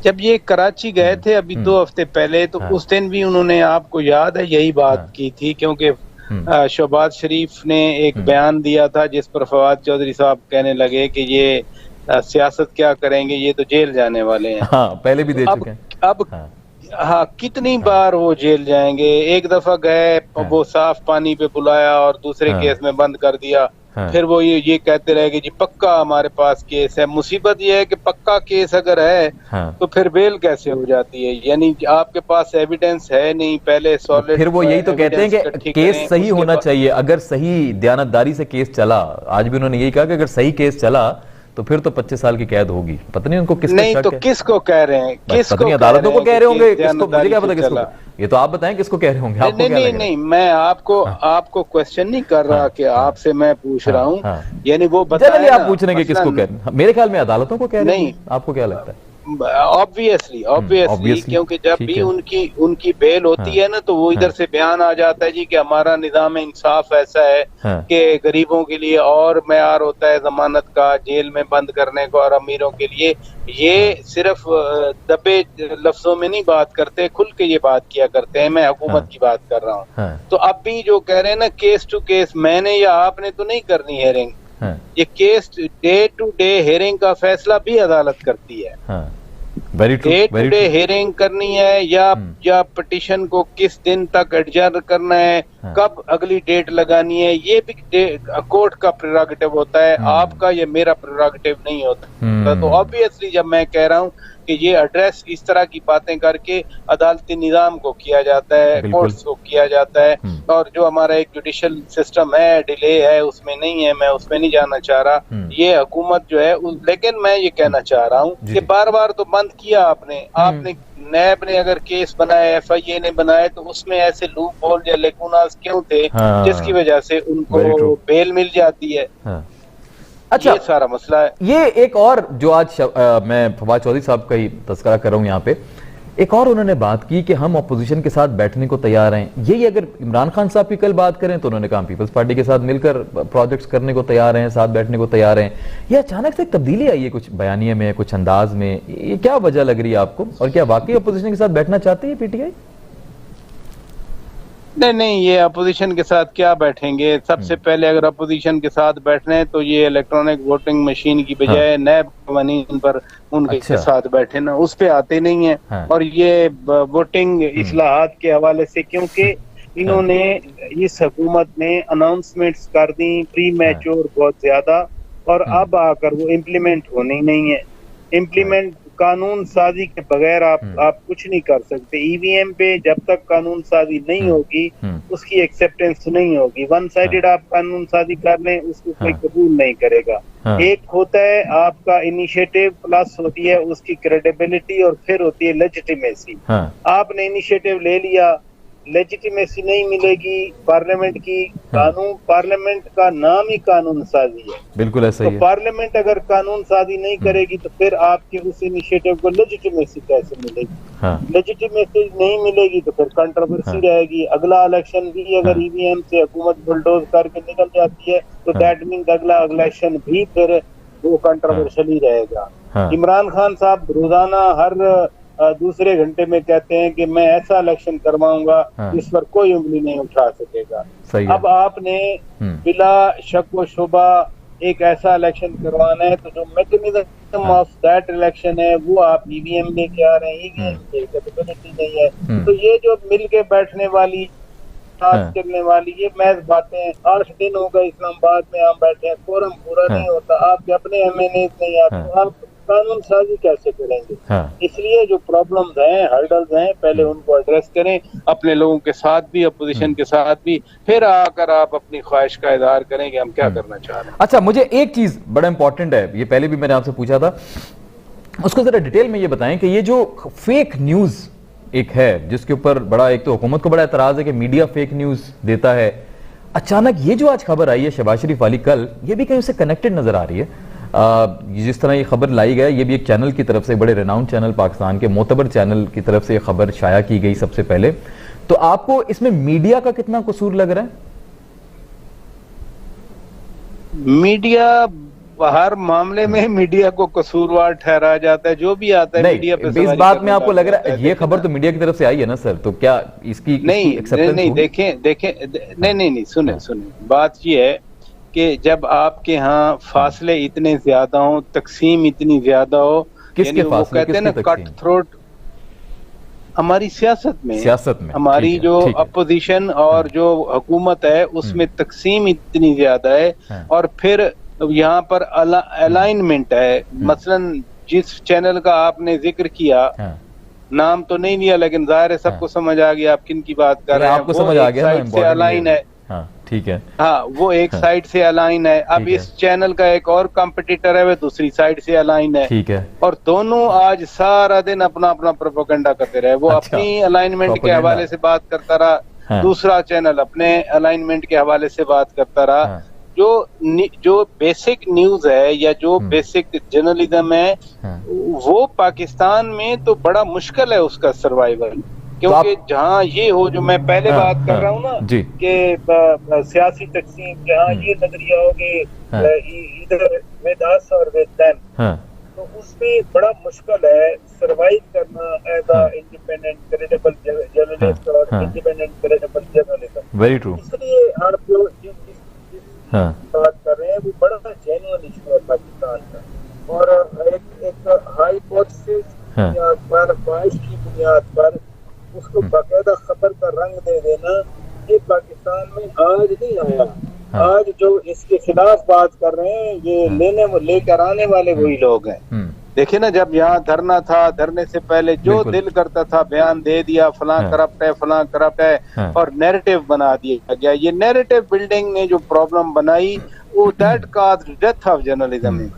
जब ये कराची गए थे अभी 2 हफ्ते पहले, तो उस दिन भी उन्होंने, आपको याद है, यही बात की थी, क्योंकि शहबाज शरीफ ने एक बयान दिया था जिस पर फवाद चौधरी साहब कहने लगे कि ये सियासत क्या करेंगे, ये तो जेल जाने वाले हैं। पहले भी दे चुके हैं। अब कितनी बार वो जेल जाएंगे? एक दफा गए, वो साफ पानी पे बुलाया और दूसरे केस में बंद कर दिया। फिर वो ये कहते रहे कि जी पक्का हमारे पास केस है। मुसीबत ये है कि पक्का केस अगर है तो फिर बेल कैसे हो जाती है? यानी आपके पास एविडेंस है नहीं पहले सॉलिड। फिर वो यही तो कहते हैं कि केस सही होना चाहिए। अगर सही दयानतदारी से केस चला, आज भी उन्होंने यही कहा कि अगर सही केस चला तो फिर तो 25 साल की कैद होगी। पता नहीं उनको किसको नहीं, तो किसको कह रहे हैं? किसको? अदालतों को कह रहे होंगे, किसको? मुझे क्या पता किसको? ये तो आप बताएं किसको कह रहे होंगे। आपको क्या लग रहा है? नहीं, मैं आपको क्वेश्चन नहीं कर रहा कि आपसे मैं पूछ रहा हूँ, यानी वो बताएं। आप पूछ रहे हैं कि किसको कह रहे हैं? मेरे ख्याल में अदालतों को कह रहे हैं। आपको क्या लगता है? ऑब्वियसली क्योंकि जब भी उनकी बेल होती है ना, तो वो इधर से बयान आ जाता है जी कि हमारा निजाम इंसाफ ऐसा है कि गरीबों के लिए और मेयार होता है जमानत का, जेल में बंद करने को, और अमीरों के लिए ये सिर्फ दबे लफ्जों में नहीं बात करते, खुल के ये बात किया करते हैं। मैं हुकूमत की बात कर रहा हूँ। तो अब भी जो कह रहे हैं ना, केस टू केस, मैंने या आपने तो नहीं करनी हेयरिंग। ये case day to day hearing का फैसला भी अदालत करती है। डे टू डे हेयरिंग करनी है या पिटीशन को किस दिन तक एडजर्न करना है, कब अगली डेट लगानी है, ये भी कोर्ट का प्रेरोगेटिव होता है। आपका या मेरा प्रेरोगेटिव नहीं होता। तो ऑब्वियसली जब मैं कह रहा हूँ कि ये एड्रेस इस तरह की बातें करके अदालती निजाम को किया जाता है, कोर्ट्स को किया जाता है, और जो हमारा एक जुडिशियल सिस्टम है, डिले है, उसमें नहीं है। मैं उसमें नहीं जाना चाह रहा। ये हुकूमत जो है, लेकिन मैं ये कहना चाह रहा हूँ कि बार बार तो बंद किया आपने नैब ने अगर केस बनाया, एफआईए ने बनाया, तो उसमें ऐसे लूप होल या लेकुनास क्यों थे जिसकी वजह से उनको बेल मिल जाती है? अच्छा, ये सारा मसला है। ये एक और जो आज मैं फवाद चौधरी साहब का ही तस्करा कर रहा हूं यहाँ पे, एक और उन्होंने बात की कि हम अपोजिशन के साथ बैठने को तैयार हैं। यही अगर इमरान खान साहब की कल बात करें तो उन्होंने कहा पीपल्स पार्टी के साथ मिलकर प्रोजेक्ट्स करने को तैयार हैं, साथ बैठने को तैयार हैं। ये अचानक से एक तब्दीली आई है कुछ बयानिए में, कुछ अंदाज में, ये क्या वजह लग रही है आपको? और क्या वाकई अपोजिशन के साथ बैठना चाहती है पीटीआई? नहीं, ये अपोजिशन के साथ क्या बैठेंगे? सबसे पहले अगर अपोजिशन के साथ बैठने हैं तो ये इलेक्ट्रॉनिक वोटिंग मशीन की बजाय नैब कवानीन पर उनके साथ बैठे ना, उस पे आते नहीं है। और ये वोटिंग इस्लाहात के हवाले से, क्योंकि इन्होंने इस हुकूमत ने अनाउंसमेंट्स कर दी प्री मैच्योर बहुत ज्यादा, और अब आकर वो इम्प्लीमेंट होनी नहीं है। इम्प्लीमेंट कानून साजी के बगैर आप कुछ नहीं कर सकते। ईवीएम पे जब तक कानून साजी नहीं होगी उसकी एक्सेप्टेंस नहीं होगी। वन साइडेड आप कानून साजी कर लें, उसको कोई कबूल नहीं करेगा। एक होता है आपका इनिशिएटिव, प्लस होती है उसकी क्रेडिबिलिटी, और फिर होती है लेजिटिमेसी। आपने इनिशिएटिव ले लिया, लेजिटिमेसी नहीं मिलेगी पार्लियामेंट की। कानून, पार्लियामेंट का नाम ही कानून साजी है। बिल्कुल ऐसा ही है। पार्लियामेंट अगर कानून साजी नहीं करेगी तो फिर आपके उस इनिशिएटिव को लेजिटिमेसी कैसे मिलेगी? लेजिटिमेसी नहीं मिलेगी तो फिर कंट्रोवर्सी रहेगी। अगला इलेक्शन भी अगर ईवीएम से हुकूमत बुलडोज करके निकल जाती है तो दैट मीन अगला इलेक्शन भी फिर वो कंट्रोवर्शियल ही रहेगा। इमरान खान साहब रोजाना हर दूसरे घंटे में कहते हैं कि मैं ऐसा इलेक्शन करवाऊंगा जिस पर कोई उंगली नहीं उठा सकेगा। अब आपने बिला शक व शुबा एक ऐसा इलेक्शन करवाना है तो जो मैकेनिज्म ऑफ दैट इलेक्शन है वो आप ईवीएम लेके आ रहे हैं, ईवीएम की कैपेबिलिटी नहीं है। तो ये जो मिल के बैठने वाली बात करने वाली ये महज बातें, 8 दिन हो गए इस्लामाबाद में हम बैठे हैं, फोरम पूरा नहीं होता, आपके अपने एमएनए नहीं आते, आप कानून साजी कैसे करेंगे? इसलिए जो प्रॉब्लम्स हैं, हर्डल्स हैं, पहले उनको एड्रेस करें अपने लोगों के साथ भी, अपोजिशन के साथ भी, फिर आकर आप अपनी ख्वाहिश का इजहार करें कि हम क्या करना चाह रहे हैं। अच्छा, मुझे एक चीज बड़ा इंपॉर्टेंट है, ये पहले भी मैंने आपसे पूछा था, उसको जरा डिटेल में ये बताएं कि ये जो फेक न्यूज एक है जिसके ऊपर बड़ा, एक तो हुकूमत को बड़ा एतराज है कि मीडिया फेक न्यूज देता है, अचानक ये जो आज खबर आई है शहबाज शरीफ वाली कल, ये भी कहीं उससे कनेक्टेड नजर आ रही है। जिस तरह ये खबर लाई गई, ये भी एक चैनल की तरफ से, बड़े रेनाउंड चैनल, पाकिस्तान के मोतबर चैनल की तरफ से ये खबर शाया की गई सबसे पहले, तो आपको इसमें मीडिया का कितना कसूर लग रहा है? मीडिया हर मामले में मीडिया को कसूरवार ठहराया जाता है, जो भी आता है मीडिया पे। इस बात में आपको लग रहा है ये खबर तो मीडिया की तरफ से आई है ना सर, तो क्या इसकी नहीं देखें सुने बात ये है कि जब आपके यहाँ फासले इतने ज्यादा हो, तकसीम इतनी ज्यादा हो, किसके वो कहते हैं ना कट थ्रोट, हमारी सियासत में हमारी जो अपोजिशन और जो हुकूमत है उसमें तकसीम इतनी ज्यादा है, और फिर यहाँ पर अलाइनमेंट है। मसलन जिस चैनल का आपने जिक्र किया, नाम तो नहीं लिया, लेकिन जाहिर है सबको समझ आ गया आप किन की बात कर रहे हैं। आपको समझ आ गया ना, से अलाइन है, ठीक है, हाँ, वो एक साइड से अलाइन है। अब इस चैनल का एक और कंपटीटर है, वो दूसरी साइड से अलाइन है, ठीक है, और दोनों आज सारा दिन अपना अपना प्रोपेगेंडा करते रहे। वो अपनी अलाइनमेंट के हवाले से बात करता रहा, दूसरा चैनल अपने अलाइनमेंट के हवाले से बात करता रहा। जो बेसिक न्यूज है या जो बेसिक जर्नलिज्म है, वो पाकिस्तान में तो बड़ा मुश्किल है उसका सर्वाइवल, क्योंकि जहाँ ये हो, जो मैं पहले बात कर रहा हूँ ना कि सियासी तकसीम, जहाँ ये नजरिया हो कि इधर विद अस और विद देम, तो उसमें बड़ा मुश्किल है सर्वाइव करना as a independent credible journalist और independent credible journalism. Very true. इसलिए आप जो बात कर रहे हैं वो बड़ा जेन्युइन इशू है पाकिस्तान का, और एक हाइपोथेसिस या ख्वाहिश की बुनियाद पर उसको बाकायदा खबर का रंग दे देना, ये पाकिस्तान में आज नहीं आया। आज जो इसके खिलाफ बात कर रहे हैं, ये लेकर आने वाले वही लोग हैं। देखिए ना, जब यहाँ धरना था, धरने से पहले जो दिल करता था बयान दे दिया, फलां करप्ट है, फलां करप्ट है, और नैरेटिव बना दिया गया। ये नैरेटिव बिल्डिंग ने जो प्रॉब्लम बनाई, वो दैट काज़्ड डेथ ऑफ जर्नलिज्म।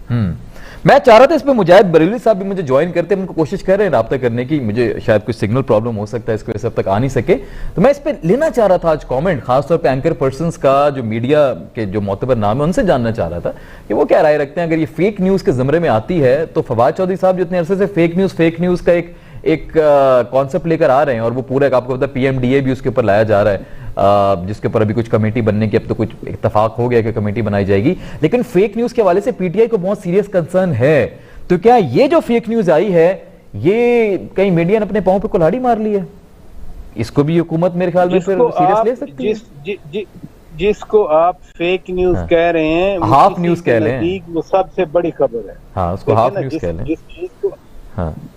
मैं चाह रहा था इस पे मुजाहिद बरेलवी साहब भी मुझे ज्वाइन करते हैं, उनको कोशिश कर रहे हैं राब्ता करने की, मुझे शायद कुछ सिग्नल प्रॉब्लम हो सकता है, इसकी वजह से अब तक आ नहीं सके, तो मैं इस पे लेना चाह रहा था आज कमेंट, खासतौर पे एंकर पर्संस का, जो मीडिया के जो मोतबर नाम है उनसे जानना चाह रहा था कि वो क्या राय रखते हैं। अगर ये फेक न्यूज के ज़मरे में आती है तो फवाद चौधरी साहब जो इतने अरसे से फेक न्यूज का एक कॉन्सेप्ट लेकर आ रहे हैं, और वो पूरा आपको पता है PMDA भी उसके ऊपर लाया जा रहा है, जिसके ऊपर अभी कुछ कमेटी बनने की, अब तो कुछ इत्तेफाक हो गया कि कमेटी बनाई जाएगी, लेकिन फेक न्यूज के हवाले से PTI को बहुत सीरियस कंसर्न है। तो क्या ये जो फेक न्यूज आई है, ये कहीं मीडिया ने अपने पांव पे कुल्हाड़ी मार ली है? इसको भी हुकूमत मेरे ख्याल में फिर सीरियस ले सकती है। जिसको आप फेक न्यूज कह रहे हैं, हाफ न्यूज कह रहे हैं, वो सबसे बड़ी खबर है। हाँ, उसको हाफ न्यूज कह लें।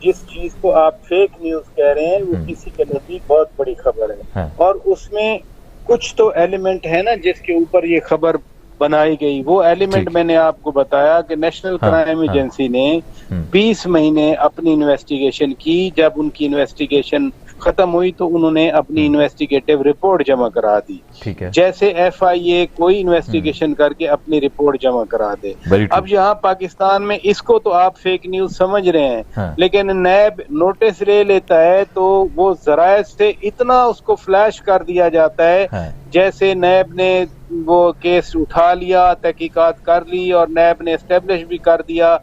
जिस चीज को आप फेक न्यूज कह रहे हैं, वो किसी के नजदीक बहुत बड़ी खबर है, और उसमें कुछ तो एलिमेंट है ना जिसके ऊपर ये खबर बनाई गई। वो एलिमेंट मैंने आपको बताया कि नेशनल क्राइम एजेंसी ने 20 महीने अपनी इन्वेस्टिगेशन की। जब उनकी इन्वेस्टिगेशन खत्म हुई तो उन्होंने अपनी इन्वेस्टिगेटिव रिपोर्ट जमा करा दी। ठीक है, जैसे FIA कोई इन्वेस्टिगेशन करके अपनी रिपोर्ट जमा करा दे। अब यहाँ पाकिस्तान में इसको तो आप फेक न्यूज समझ रहे हैं, लेकिन नैब नोटिस ले लेता है तो वो जराए से इतना उसको फ्लैश कर दिया जाता है जैसे नैब ने वो केस उठा लिया, तहकीकात कर ली, और नैब ने एस्टेब्लिश भी कर दिया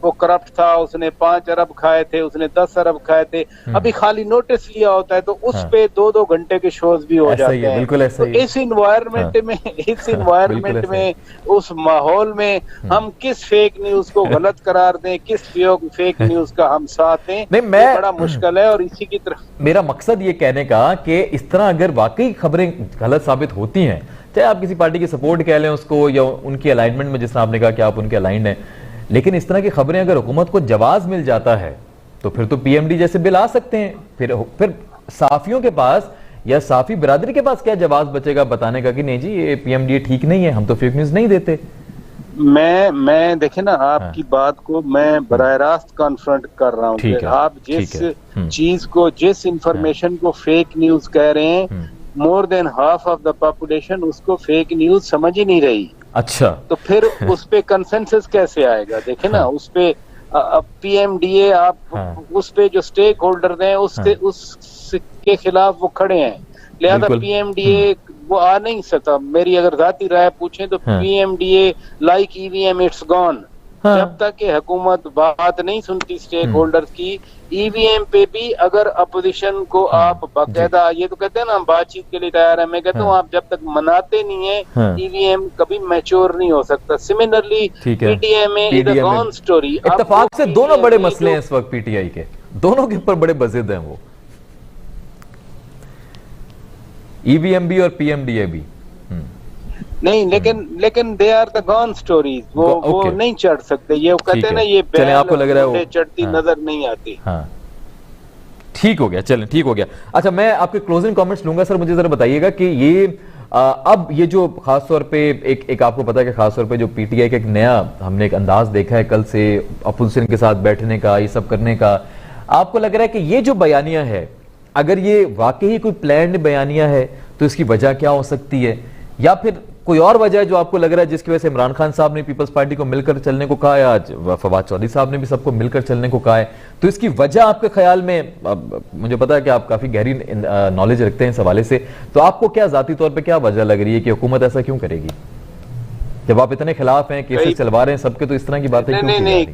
वो करप्ट था, उसने 5 अरब खाए थे, उसने 10 अरब खाए थे, अभी खाली नोटिस लिया होता है तो उस पे 2-2 घंटे के शोज भी हो जाते हैं। बिल्कुल ऐसा ही। तो इस इन्वायरमेंट में उस माहौल में हम किस फेक न्यूज को गलत करार दें, किस फेक न्यूज का हम साथ दें, ये बड़ा मुश्किल है। और इसी की तरफ मेरा मकसद ये कहने का कि इस तरह अगर वाकई खबरें गलत साबित होती हैं, चाहे आप किसी पार्टी की सपोर्ट कह लें उसको या उनकी अलाइनमेंट में, जिस तरह आपने कहा कि आप उनके अलाइंड हैं, लेकिन इस तरह की खबरें अगर हुकूमत को जवाब मिल जाता है तो फिर तो पीएमडी जैसे बिल आ सकते हैं। फिर साफियों के पास या साफी बिरादरी के पास क्या जवाब बचेगा बताने का कि नहीं जी ये पीएमडी ठीक नहीं है, हम तो फेक न्यूज नहीं देते। मैं देखे ना आपकी बात को मैं बराह रास्त कॉन्फ्रंट कर रहा हूँ। आप जिस चीज को, जिस इंफॉर्मेशन को फेक न्यूज कह रहे हैं, more than half of the population उसको फेक न्यूज समझ ही नहीं रही। अच्छा, तो फिर उस पे कंसेंसस कैसे आएगा? देखे ना उस पे पीएमडीए आप उस पे जो स्टेक होल्डर हैं उसके खिलाफ वो खड़े हैं, लिहाजा पीएमडीए वो आ नहीं सकता। मेरी अगर जाती राय पूछें तो PMDA like EVM it's gone. जब तक कि हुकूमत बात नहीं सुनती स्टेक होल्डर्स की, ईवीएम पे भी अगर अपोजिशन को आप बाकायदा, ये तो कहते हैं ना हम बातचीत के लिए तैयार है, मैं कहता हूँ आप जब तक मनाते नहीं है ईवीएम कभी मैच्योर नहीं हो सकता। सिमिलरली पीटीआई में इज अ गॉन स्टोरी। इत्तेफाक से दोनों बड़े मसले हैं इस वक्त पीटीआई के, दोनों के ऊपर बड़े बजिद हैं वो, ईवीएम भी और पीएमडीए भी। नहीं, लेकिन they are the gone stories. वो नहीं चढ़ सकते। ये कहते हैं ना ये चलें, आपको लग रहा है वो चढ़ती नजर नहीं आती। ठीक हो गया, चलें ठीक हो गया। अच्छा, मैं आपके क्लोजिंग कमेंट्स लूंगा सर। मुझे जरा बताइएगा कि ये अब ये जो खासतौर पे एक आपको पता है कि खासतौर पे जो पीटीआई का एक नया हमने एक अंदाज देखा है कल से अपोजिशन के साथ बैठने का, ये सब करने का, आपको लग रहा है कि ये जो बयानिया है, अगर ये वाकई कोई प्लान्ड बयानिया है तो इसकी वजह क्या हो सकती है, या फिर कोई और वजह है जो आपको लग रहा है जिसकी वजह से इमरान खान साहब ने पीपल्स पार्टी को मिलकर चलने को कहा है, आज फवाद चौधरी साहब ने भी सबको मिलकर चलने को कहा है, तो इसकी वजह आपके ख्याल में, मुझे पता है कि आप काफी गहरी नॉलेज रखते हैं इस हवाले से, तो आपको क्या जाती तौर पे क्या वजह लग रही है कि हुकूमत ऐसा क्यों करेगी जब आप इतने खिलाफ हैं, केसेस चलवा रहे हैं सबके, तो इस तरह की बातें क्यों? नहीं,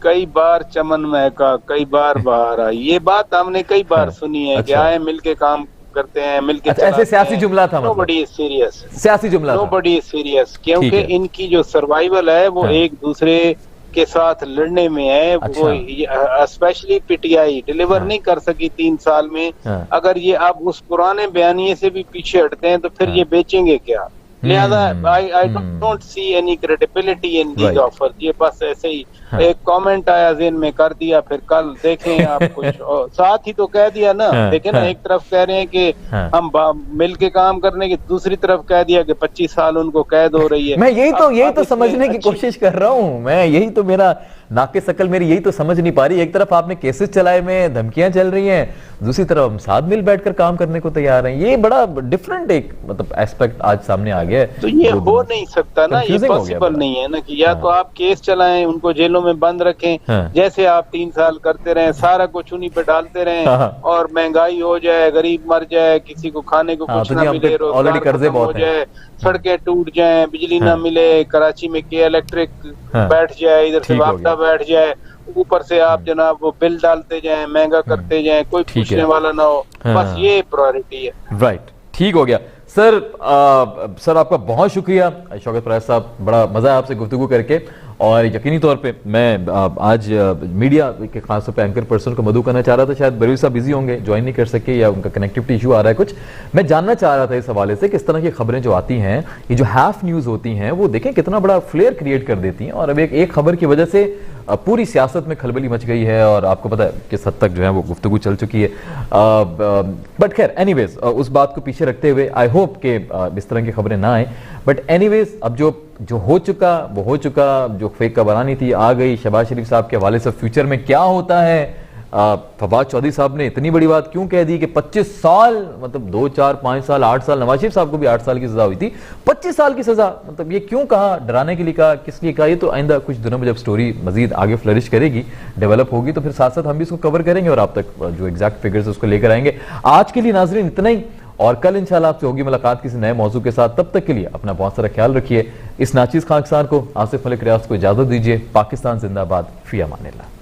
कई बार चमन महका, कई बार बाहर आई, ये बात हमने कई बार सुनी है कि आए मिलके काम करते हैं, मिलके ऐसे सियासी जुमला था, नो बड़ी सीरियस सियासी जुमला, नो बड़ी सीरियस, क्योंकि इनकी जो सर्वाइवल है वो एक दूसरे के साथ लड़ने में है। वो स्पेशली पीटीआई डिलीवर नहीं कर सकी 3 साल में। अगर ये अब उस पुराने बयानिए से भी पीछे हटते हैं तो फिर ये बेचेंगे क्या? लिहाजा I don't see any credibility in these offer. ये बस ऐसे ही एक कमेंट आया ज़हन में कर दिया, फिर कल देखें आप कुछ साथ ही तो कह दिया ना। देखें ना, एक तरफ कह रहे हैं कि हम मिल के काम करने की, दूसरी तरफ कह दिया कि 25 साल उनको कैद हो रही है। मैं यही तो समझने की कोशिश कर रहा हूँ, मैं यही तो, मेरा नाके शकल मेरी यही तो समझ नहीं पा रही। एक तरफ आपने केसेस चलाए में धमकियां चल रही हैं, दूसरी तरफ हम साथ मिल बैठकर काम करने को तैयार हैं। ये बड़ा डिफरेंट एक मतलब एस्पेक्ट आज सामने आ गया है। तो ये हो नहीं सकता ना, ये पॉसिबल नहीं है ना कि या तो आप केस चलाएं, उनको जेलों में बंद रखें, जैसे आप 3 साल करते रहे, सारा कुछ उन्हीं पे डालते रहे और महंगाई हो जाए, गरीब मर जाए, किसी को खाने को कुछ ना मिले, रोजगार हो जाए, सड़कें टूट जाए, बिजली ना मिले, कराची में के इलेक्ट्रिक बैठ जाए, इधर से वापदा बैठ जाए, ऊपर से आप जनाब वो बिल डालते जाएं, महंगा करते जाएं, कोई पूछने वाला ना हो। बस ये प्रायोरिटी है। राइट, ठीक हो गया सर। सर आपका बहुत शुक्रिया शौकत परवेज साहब, बड़ा मजा है आपसे गुफ्तगू करके, और यकीनी तौर पे मैं आज मीडिया के खास तौर पे एंकर पर्सन को मदऊ करना चाह रहा था, शायद बरूई साहब बिजी होंगे, ज्वाइन नहीं कर सके या उनका कनेक्टिविटी इशू आ रहा है कुछ। मैं जानना चाह रहा था इस हवाले से कि इस तरह की खबरें जो आती हैं, ये जो हाफ न्यूज होती हैं, वो देखें कितना बड़ा फ्लेयर क्रिएट कर देती हैं, और अब एक खबर की वजह से पूरी सियासत में खलबली मच गई है, और आपको पता है किस हद तक जो है वो गुफ्तगू चल चुकी है। बट खैर एनीवेज, उस बात को पीछे रखते हुए आई होप कि इस तरह की खबरें ना आए। बट एनीवेज, अब जो हो चुका वो हो चुका, जो फेक खबरानी थी आ गई। शहबाज शरीफ साहब के हवाले से फ्यूचर में क्या होता है, फवाद चौधरी साहब ने इतनी बड़ी बात क्यों कह दी कि 25 साल, मतलब 2, 4, 5 साल, 8 साल, नवाज शरीफ साहब को भी 8 साल की सजा हुई थी, 25 साल की सजा, मतलब ये क्यों कहा, डराने के लिए कहा, किस लिए कहा? ये तो आइंदा कुछ दिनों में जब स्टोरी मजीद आगे फ्लरिश करेगी, डेवलप होगी, तो फिर साथ साथ हम भी इसको कवर करेंगे और आप तक जो एग्जैक्ट फिगर्स उसको लेकर आएंगे। आज के लिए नाजरीन इतना ही, और कल इंशाल्लाह आपसे होगी मुलाकात किसी नए मौजू के साथ। तब तक के लिए अपना बहुत सारा ख्याल रखिए। इस नाचीज खाकसार को, आसिफ मलिक रियाज को इजाजत दीजिए। पाकिस्तान जिंदाबाद, फी अमानिल्लाह।